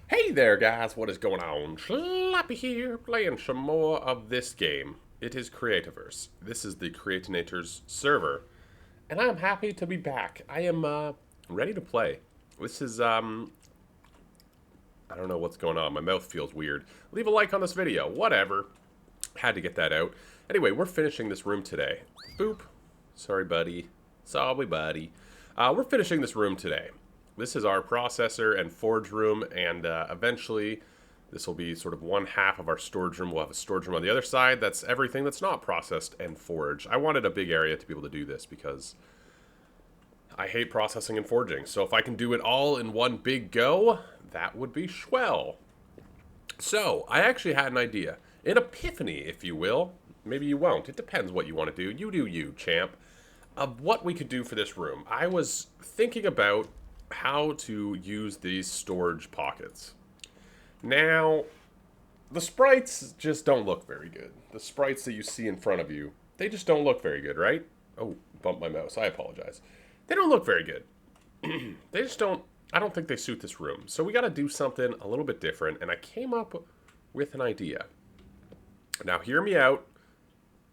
Hey there guys, what is going on? Slappy here, playing some more of this game. It is Creativerse. This is the Creatinators server, and I am happy to be back. I am ready to play. This is, I don't know what's going on. My mouth feels weird. Leave a like on this video, whatever. Had to get that out. Anyway, we're finishing this room today. Boop. Sorry, buddy. Sorry, buddy. We're finishing this room today. This is our processor and forge room, and eventually this will be sort of one half of our storage room. We'll have a storage room on the other side. That's everything that's not processed and forged. I wanted a big area to be able to do this because I hate processing and forging. So if I can do it all in one big go, that would be swell. So I actually had an idea. An epiphany, if you will. Maybe you won't. It depends what you want to do. You do you, champ. Of what we could do for this room. I was thinking about how to use these storage pockets. Now, the sprites just don't look very good. The sprites that you see in front of you, they just don't look very good, right? Oh, bumped my mouse. I apologize. They don't look very good. They just don't, I don't think they suit this room. So we got to do something a little bit different, and I came up with an idea. Now, hear me out.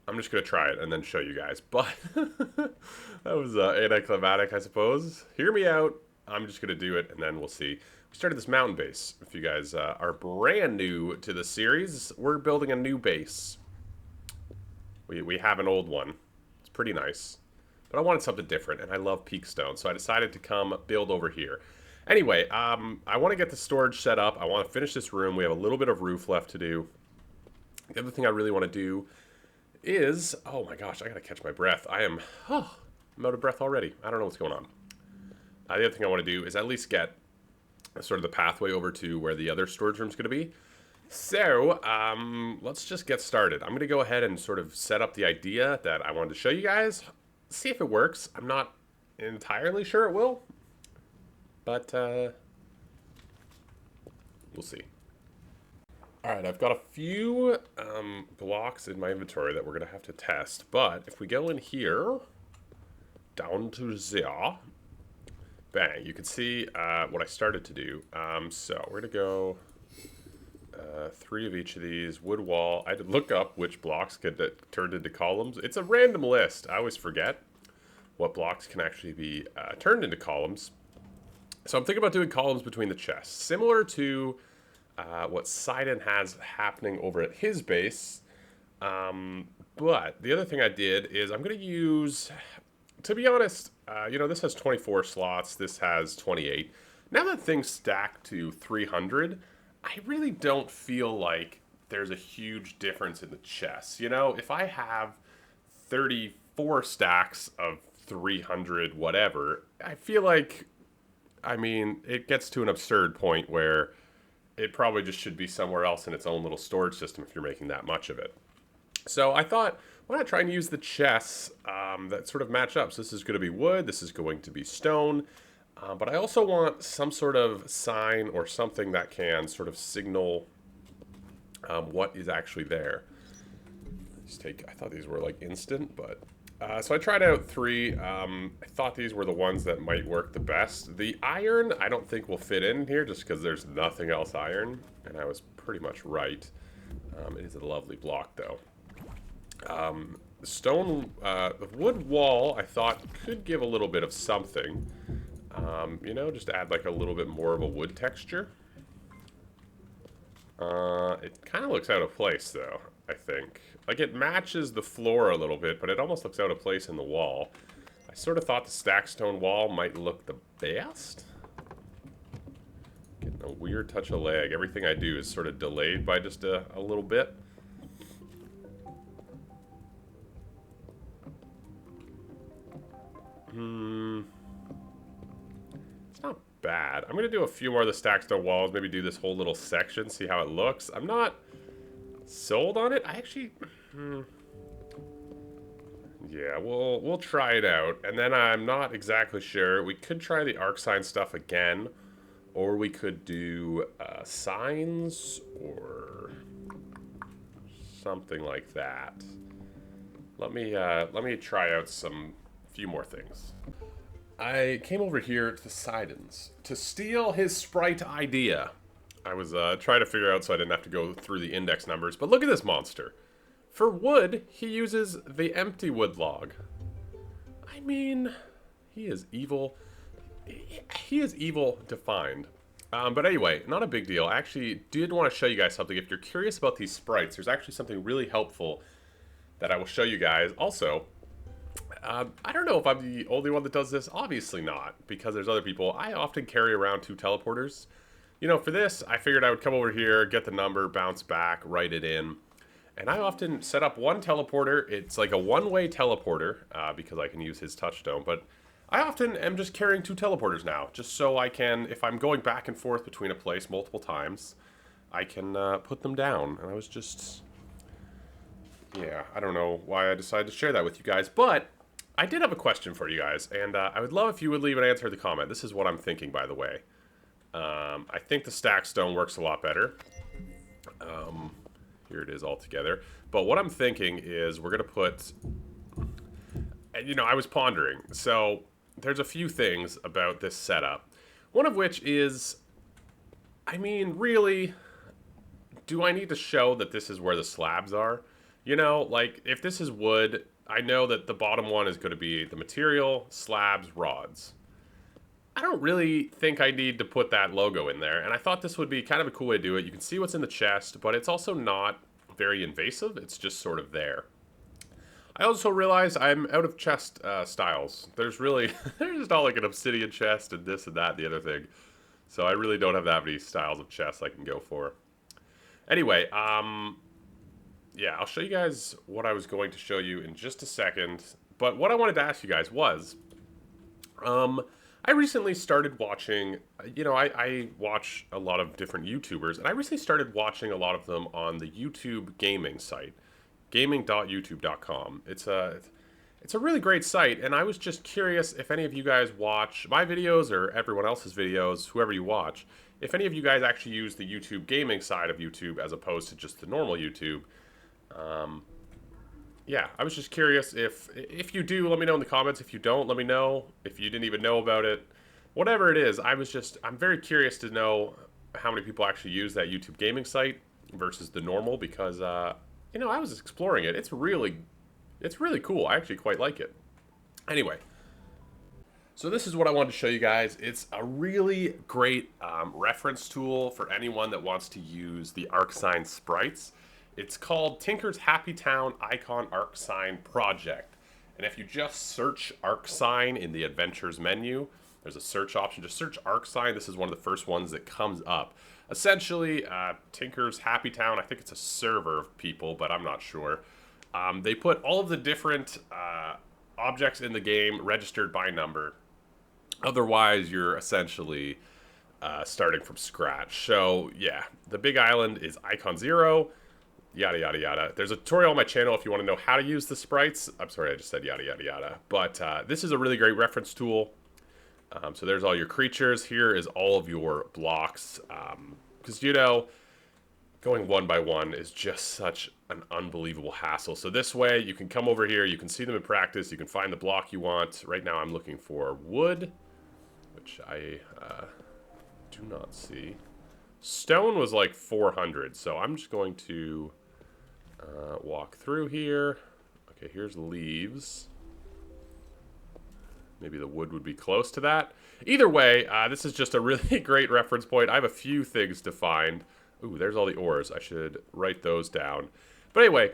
I'm just going to try it and then show you guys. But that was anticlimactic, I suppose. Hear me out. I'm just going to do it, and then we'll see. We started this mountain base. If you guys are brand new to the series, we're building a new base. We have an old one. It's pretty nice. But I wanted something different, and I love peak stone, so I decided to come build over here. Anyway, I want to get the storage set up. I want to finish this room. We have a little bit of roof left to do. The other thing I really want to do is... Oh my gosh, I got to catch my breath. I'm out of breath already. I don't know what's going on. The other thing I want to do is at least get sort of the pathway over to where the other storage room is going to be. So, let's just get started. I'm going to go ahead and sort of set up the idea that I wanted to show you guys. See if it works. I'm not entirely sure it will. But, we'll see. Alright, I've got a few blocks in my inventory that we're going to have to test. But, if we go in here, down to there... Bang, you can see what I started to do. So we're going to go 3 of each of these. Wood wall. I had to look up which blocks get turned into columns. It's a random list. I always forget what blocks can actually be turned into columns. So I'm thinking about doing columns between the chests. Similar to what Sidon has happening over at his base. But the other thing I did is I'm going to use... To be honest, you know, this has 24 slots, this has 28. Now that things stack to 300, I really don't feel like there's a huge difference in the chests. You know, if I have 34 stacks of 300 whatever, I feel like, I mean, it gets to an absurd point where it probably just should be somewhere else in its own little storage system if you're making that much of it. So I thought, why not try and use the chests that sort of match up? So this is going to be wood, this is going to be stone, but I also want some sort of sign or something that can sort of signal what is actually there. I thought these were like instant, but... so I tried out 3. I thought these were the ones that might work the best. The iron, I don't think will fit in here just because there's nothing else iron, and I was pretty much right. It is a lovely block, though. The wood wall, I thought, could give a little bit of something. You know, just add like a little bit more of a wood texture. It kind of looks out of place, though, I think. Like, it matches the floor a little bit, but it almost looks out of place in the wall. I sort of thought the stack stone wall might look the best. Getting a weird touch of lag. Everything I do is sort of delayed by just a little bit. It's not bad. I'm going to do a few more of the stack stone walls, maybe do this whole little section, see how it looks. I'm not sold on it. I actually... Yeah, we'll try it out. And then I'm not exactly sure. We could try the arc sign stuff again, or we could do signs or something like that. Let me try out some few more things. I came over here to Sidon's to steal his sprite idea. I was trying to figure out so I didn't have to go through the index numbers. But look at this monster. For wood, he uses the empty wood log. I mean, he is evil. He is evil defined. But anyway, not a big deal. I actually did want to show you guys something. If you're curious about these sprites, there's actually something really helpful that I will show you guys. Also, I don't know if I'm the only one that does this. Obviously not, because there's other people. I often carry around 2 teleporters. You know, for this, I figured I would come over here, get the number, bounce back, write it in. And I often set up one teleporter. It's like a one-way teleporter, because I can use his touchstone. But I often am just carrying 2 teleporters now, just so I can, if I'm going back and forth between a place multiple times, I can put them down. And I was just, yeah, I don't know why I decided to share that with you guys. But I did have a question for you guys, and I would love if you would leave an answer in the comment. This is what I'm thinking, by the way. I think the stack stone works a lot better. Here it is all together. But what I'm thinking is we're going to put... And, you know, I was pondering. So there's a few things about this setup. One of which is... I mean, really... Do I need to show that this is where the slabs are? You know, like, if this is wood... I know that the bottom one is going to be the material, slabs, rods. I don't really think I need to put that logo in there, and I thought this would be kind of a cool way to do it. You can see what's in the chest, but it's also not very invasive. It's just sort of there. I also realized I'm out of chest styles. There's really, there's not like an obsidian chest and this and that and the other thing. So I really don't have that many styles of chests I can go for. Anyway, yeah, I'll show you guys what I was going to show you in just a second. But what I wanted to ask you guys was, I recently started watching, you know, I watch a lot of different YouTubers, and I recently started watching a lot of them on the YouTube gaming site, gaming.youtube.com. It's a really great site, and I was just curious if any of you guys watch my videos or everyone else's videos, whoever you watch, if any of you guys actually use the YouTube gaming side of YouTube as opposed to just the normal YouTube. Yeah, I was just curious if you do, let me know in the comments. If you don't, let me know. If you didn't even know about it, whatever it is, I'm very curious to know how many people actually use that YouTube gaming site versus the normal, because you know, I was exploring it. It's really cool. I actually quite like it. Anyway, so this is what I wanted to show you guys. It's a really great reference tool for anyone that wants to use the ArcSign sprites. It's called Tinker's Happy Town Icon ArcSign Project. And if you just search ArcSign in the Adventures menu, there's a search option. Just search ArcSign. This is one of the first ones that comes up. Essentially, Tinker's Happy Town, I think it's a server of people, but I'm not sure. They put all of the different objects in the game registered by number. Otherwise, you're essentially starting from scratch. So, yeah, the big island is Icon 0. Yada, yada, yada. There's a tutorial on my channel if you want to know how to use the sprites. I'm sorry, I just said yada, yada, yada. But this is a really great reference tool. So there's all your creatures. Here is all of your blocks. Because, you know, going one by one is just such an unbelievable hassle. So this way, you can come over here. You can see them in practice. You can find the block you want. Right now, I'm looking for wood, which I do not see. Stone was like 400, so I'm just going to walk through here. Okay, here's leaves. Maybe the wood would be close to that. Either way, this is just a really great reference point. I have a few things to find. Ooh, there's all the ores. I should write those down. But anyway,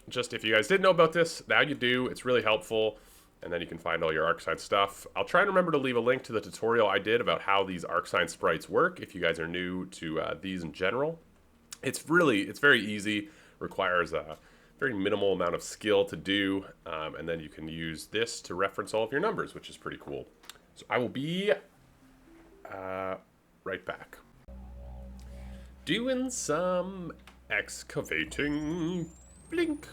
just if you guys didn't know about this, now you do. It's really helpful. And then you can find all your ArcSign stuff. I'll try and remember to leave a link to the tutorial I did about how these ArcSign sprites work if you guys are new to these in general. It's very easy. Requires a very minimal amount of skill to do. And then you can use this to reference all of your numbers, which is pretty cool. So I will be right back. Doing some excavating. Blink.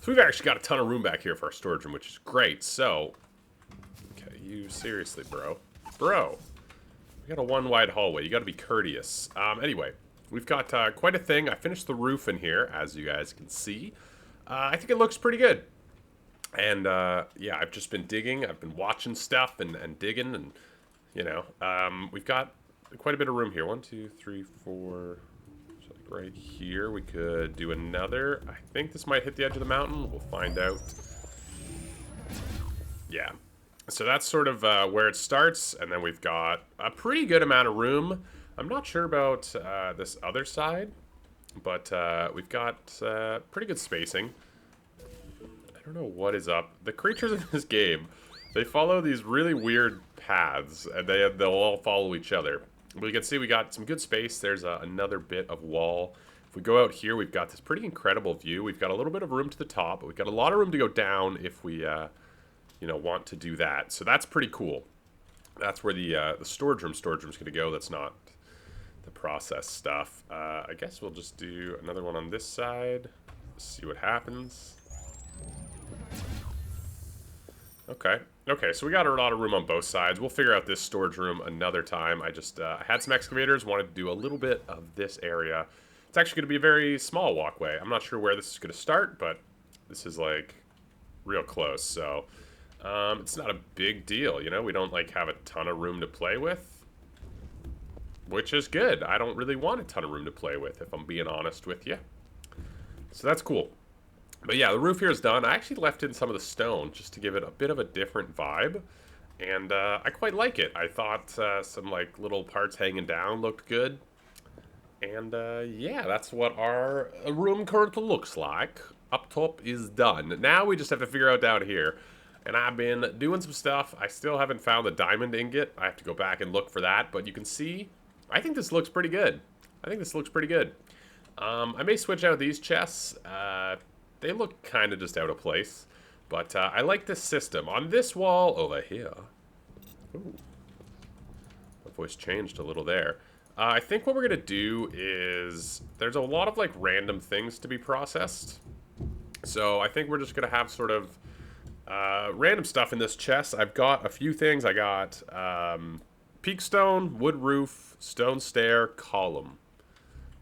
So we've actually got a ton of room back here for our storage room, which is great. So, okay, you seriously, bro. Bro, we got a one-wide hallway. You got to be courteous. Anyway, we've got quite a thing. I finished the roof in here, as you guys can see. I think it looks pretty good. And, yeah, I've just been digging. I've been watching stuff and digging. And, you know, we've got quite a bit of room here. 1, 2, 3, 4. So like right here, we could do another. I think this might hit the edge of the mountain. We'll find out. Yeah. So that's sort of where it starts, and then we've got a pretty good amount of room. I'm not sure about this other side, but we've got pretty good spacing. I don't know what is up. The creatures in this game, they follow these really weird paths, and they'll all follow each other. But you can see we got some good space. There's another bit of wall. If we go out here, we've got this pretty incredible view. We've got a little bit of room to the top, but we've got a lot of room to go down if we, you know, want to do that. So that's pretty cool. That's where the storage room's going to go. That's not the process stuff. I guess we'll just do another one on this side. See what happens. Okay, so we got a lot of room on both sides. We'll figure out this storage room another time. I just had some excavators, wanted to do a little bit of this area. It's actually going to be a very small walkway. I'm not sure where this is going to start, but this is like real close, so it's not a big deal, you know? We don't like have a ton of room to play with, which is good. I don't really want a ton of room to play with, if I'm being honest with you. So that's cool. But yeah, the roof here is done. I actually left in some of the stone just to give it a bit of a different vibe. And I quite like it. I thought some like little parts hanging down looked good. And yeah, that's what our room currently looks like. Up top is done. Now we just have to figure out down here. And I've been doing some stuff. I still haven't found the diamond ingot. I have to go back and look for that. But you can see, I think this looks pretty good. I may switch out these chests. They look kind of just out of place. But I like this system. On this wall over here. Ooh. My voice changed a little there. I think what we're going to do is... There's a lot of like random things to be processed. So I think we're just going to have sort of random stuff in this chest. I've got a few things. I got peak stone, wood roof, stone stair, column.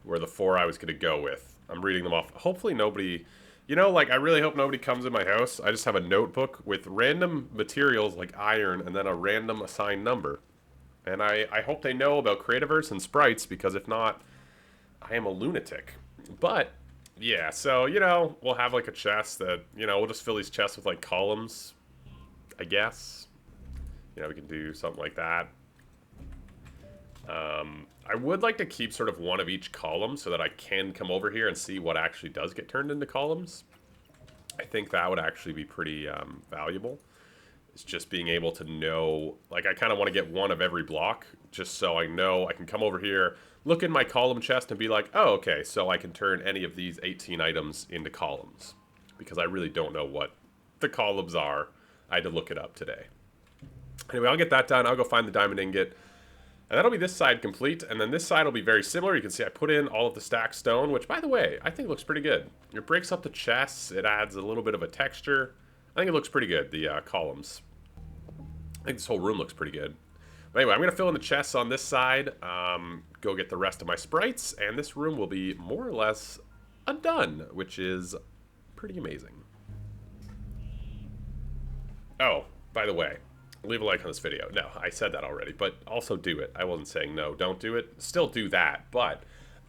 Were the 4 I was going to go with. I'm reading them off. Hopefully nobody... You know, like, I really hope nobody comes in my house. I just have a notebook with random materials like iron and then a random assigned number. And I hope they know about Creativerse and sprites, because if not, I am a lunatic. But, yeah, so, you know, we'll have, like, a chest that, you know, we'll just fill these chests with, like, columns, I guess. You know, we can do something like that. I would like to keep sort of one of each column so that I can come over here and see what actually does get turned into columns. I think that would actually be pretty valuable. It's just being able to know, like, I kind of want to get one of every block just so I know I can come over here, look in my column chest and be like, oh, okay, so I can turn any of these 18 items into columns. Because I really don't know what the columns are. I had to look it up today. Anyway, I'll get that done. I'll go find the diamond ingot. And that'll be this side complete, and then this side will be very similar. You can see I put in all of the stacked stone, which, by the way, I think looks pretty good. It breaks up the chests. It adds a little bit of a texture. I think it looks pretty good, the columns. I think this whole room looks pretty good. But anyway, I'm going to fill in the chests on this side, go get the rest of my sprites, and this room will be more or less done, which is pretty amazing. Oh, by the way. Leave a like on this video. No, I said that already, but also do it. I wasn't saying no, don't do it. Still do that, but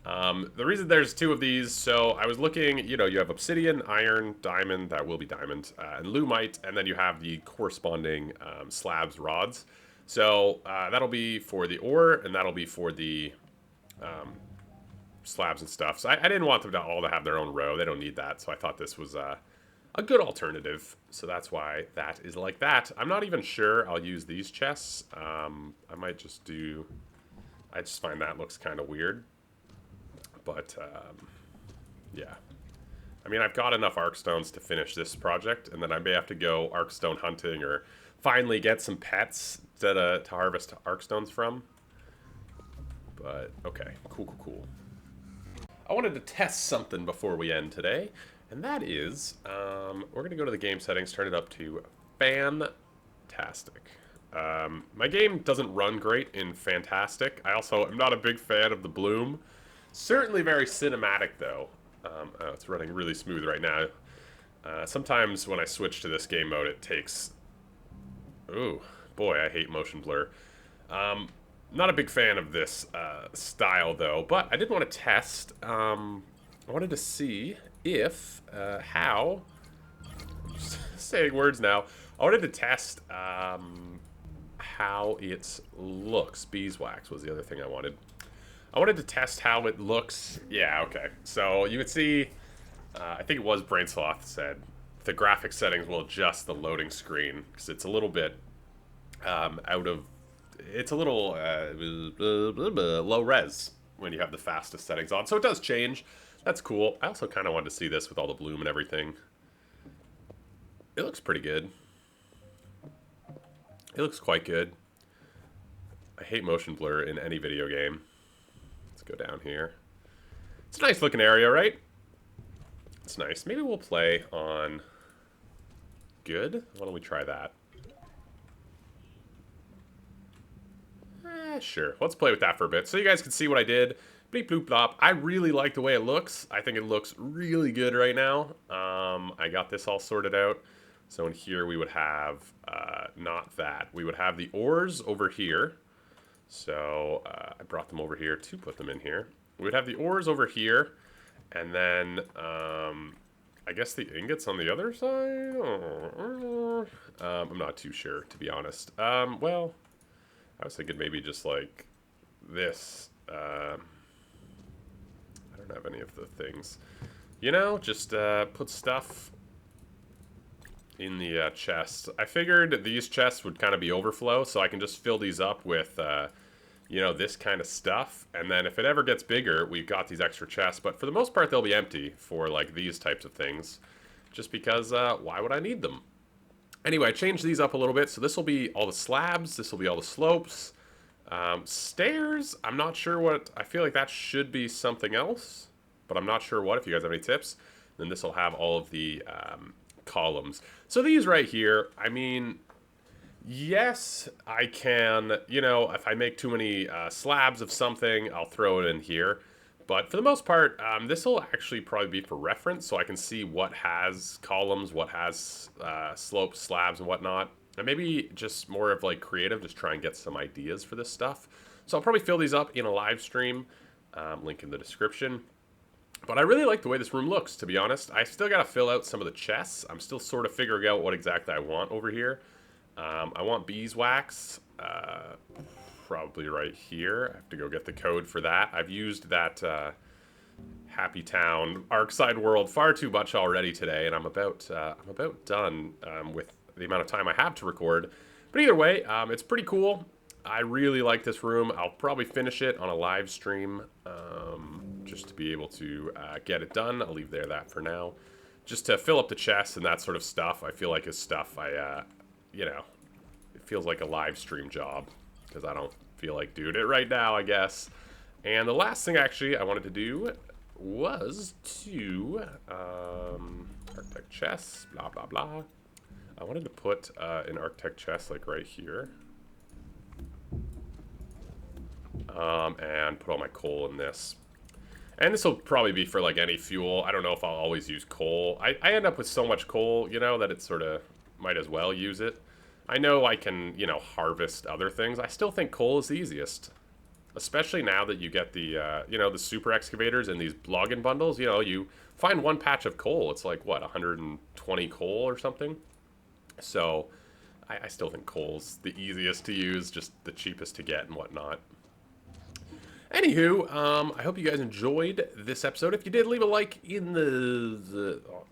the reason there's 2 of these, so I was looking, you know, you have obsidian, iron, diamond, that will be diamond, and lumite, and then you have the corresponding slabs, rods. So that'll be for the ore, and that'll be for the slabs and stuff. So I didn't want them to all have their own row. They don't need that, so I thought this was... a good alternative, so that's why that is like that. I'm not even sure I'll use these chests. I might just do... I just find that looks kind of weird. But, yeah. I mean, I've got enough arcstones to finish this project, and then I may have to go arcstone hunting or finally get some pets to harvest arcstones from. But, okay. Cool. I wanted to test something before we end today. And that is, we're going to go to the game settings, turn it up to fantastic. My game doesn't run great in fantastic. I also am not a big fan of the bloom. Certainly very cinematic, though. Oh, it's running really smooth right now. Sometimes when I switch to this game mode, it takes... Ooh, boy, I hate motion blur. Not a big fan of this style, though, but I did want to test. I wanted to see if, how, just saying words now, I wanted to test how it looks. Beeswax was the other thing I wanted. I wanted to test how it looks. Yeah, okay. So you would see, I think it was Brainsloth said, the graphic settings will adjust the loading screen, because it's a little bit out of, it's a little low res when you have the fastest settings on. So it does change. That's cool. I also kind of wanted to see this with all the bloom and everything. It looks pretty good. It looks quite good. I hate motion blur in any video game. Let's go down here. It's a nice looking area, right? It's nice. Maybe we'll play on good. Why don't we try that? Sure. Let's play with that for a bit so you guys can see what I did. Bleep bloop blop. I really like the way it looks. I think it looks really good right now. I got this all sorted out. So in here we would have, not that. We would have the ores over here. So I brought them over here to put them in here. We would have the ores over here. And then I guess the ingots on the other side? I'm not too sure, to be honest. Well, I was thinking maybe just like this. I don't have any of the things. You know, just put stuff in the chest. I figured these chests would kind of be overflow, so I can just fill these up with, you know, this kind of stuff. And then if it ever gets bigger, we've got these extra chests. But for the most part, they'll be empty for, like, these types of things. Just because, why would I need them? Anyway, I changed these up a little bit. So this will be all the slabs. This will be all the slopes. Stairs, I'm not sure what... I feel like that should be something else. But I'm not sure what, if you guys have any tips. Then this will have all of the columns. So these right here, I mean... Yes, I can, you know, if I make too many slabs of something, I'll throw it in here. But for the most part, this will actually probably be for reference, so I can see what has columns, what has slopes, slabs, and whatnot. And maybe just more of like creative, just try and get some ideas for this stuff. So I'll probably fill these up in a live stream, link in the description. But I really like the way this room looks, to be honest. I still got to fill out some of the chests. I'm still sort of figuring out what exactly I want over here. I want beeswax, probably right here. I have to go get the code for that. I've used that Happy Town Arkside World far too much already today, and I'm about done with the amount of time I have to record. But either way, it's pretty cool. I really like this room. I'll probably finish it on a live stream just to be able to get it done. I'll leave that for now. Just to fill up the chests and that sort of stuff. I feel like is stuff you know, it feels like a live stream job because I don't feel like doing it right now, I guess. And the last thing actually I wanted to do was to architect chest, blah blah blah. I wanted to put an architect chest like right here, and put all my coal in this. And this will probably be for like any fuel. I don't know if I'll always use coal. I end up with so much coal, you know, that it's sort of might as well use it. I know I can, you know, harvest other things. I still think coal is the easiest. Especially now that you get the, you know, the super excavators and these login bundles. You know, you find one patch of coal. It's like, what, 120 coal or something? So, I still think coal's the easiest to use, just the cheapest to get and whatnot. Anywho, I hope you guys enjoyed this episode. If you did, leave a like in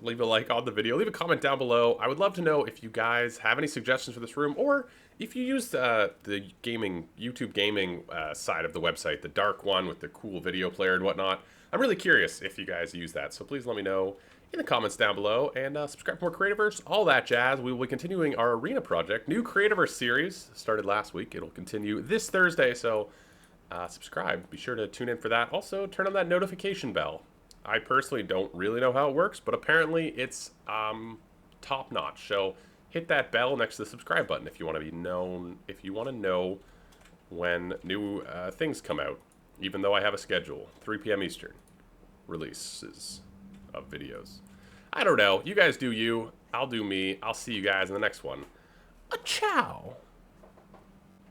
leave a like on the video. Leave a comment down below. I would love to know if you guys have any suggestions for this room, or if you use the YouTube gaming side of the website, the dark one with the cool video player and whatnot. I'm really curious if you guys use that, so please let me know in the comments down below, and subscribe for more Creativerse, all that jazz. We will be continuing our Arena project. New Creativerse series started last week. It'll continue this Thursday, so subscribe. Be sure to tune in for that. Also, turn on that notification bell. I personally don't really know how it works, but apparently it's top-notch. So hit that bell next to the subscribe button if you want to be known, if you want to know when new things come out. Even though I have a schedule, 3 p.m. Eastern releases of videos. I don't know. You guys do you. I'll do me. I'll see you guys in the next one. Ciao.